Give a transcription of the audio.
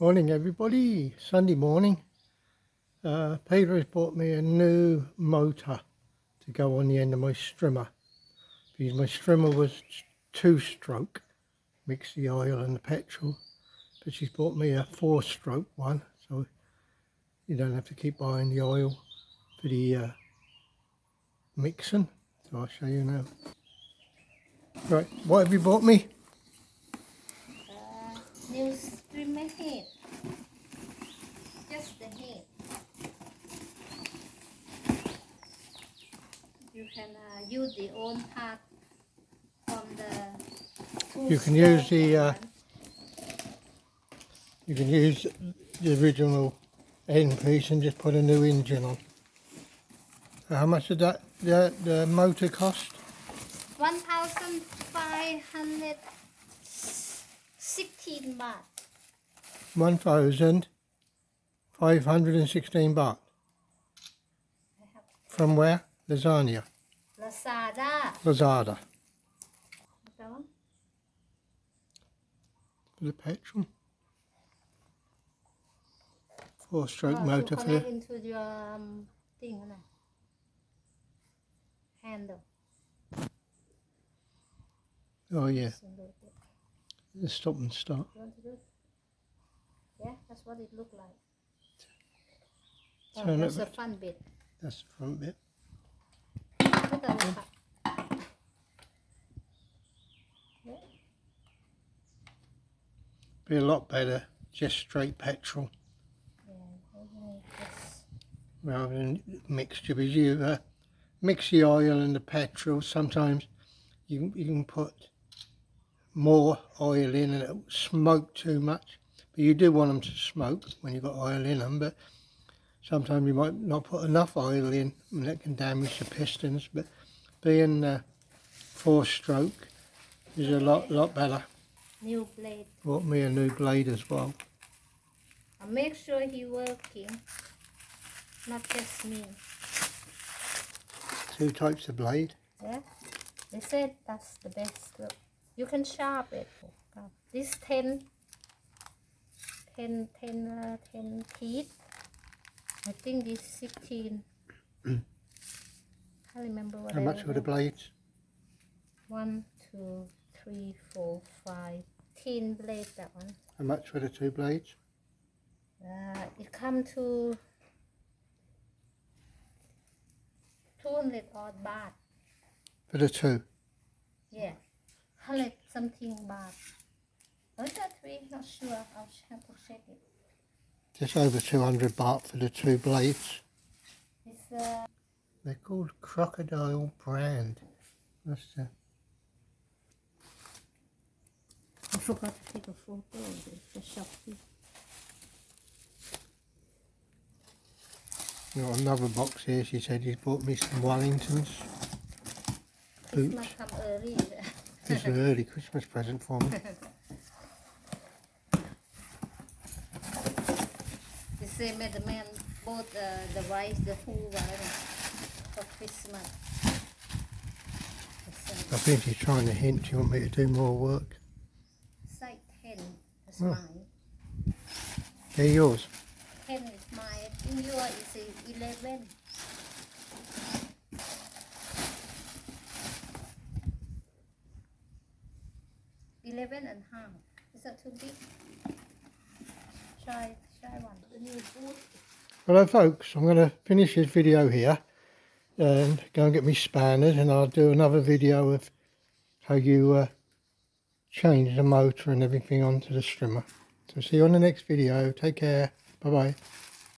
Morning everybody, Sunday morning. Peter has bought me a new motor to go on the end of my strimmer, because my strimmer was 2-stroke, mix the oil and the petrol, but she's bought me a 4-stroke one, so you don't have to keep buying the oil for the mixing. So I'll show you now. Right, what have you bought me? New strimmer head. Just the head. You can use the own part from the. You can use the original end piece and just put a new engine on. So how much did the motor cost? 1,516 baht. 1,516 baht. From where? Lasagna. Lazada. Lazada. For the petrol. 4-stroke motor to for connect the... into your thing, handle. Oh yeah. The stop and start. You want to do it? Yeah, that's what it looked like. Turn That's it the back. fun bit. That's the front bit. Be a lot better just straight petrol. Rather than mixture, because you mix the oil and the petrol. Sometimes you can put more oil in and it'll smoke too much, but you do want them to smoke when you've got oil in them, but sometimes you might not put enough oil in and that can damage the pistons. But being 4-stroke is a lot better. New blade. Bought me a new blade as well. I'll make sure he working, not just me. 2 types of blade. Yeah, they said that's the best. Look, you can sharp it. This 10 teeth. I think this 16. Can't remember what. How much were the blades? 1, 2, 3, 4, 5. 10 blade, that one. How much were the 2 blades? It come to 200 odd baht. For the 2? Yeah, 100 something baht. Or is that 3? Not sure. I'll have to check it. Just over 200 baht for the 2 blades. It's They're called Crocodile brand. That's the... I forgot to take a photo of it for Shopee. Got another box here. She said he's bought me some Wellingtons. This Boots. must come early. This is an early Christmas present for me. The same as the man bought the rice, the whole rice for Christmas. I think he's trying to hint you want me to do more work. Size 10 is mine. They're yours. 10 is mine. I think yours is 11. $11.5. Is that too big? Try one. The new boot. Hello folks, I'm going to finish this video here and go and get me spanners, and I'll do another video of how you change the motor and everything onto the strimmer. So see you on the next video. Take care. Bye bye.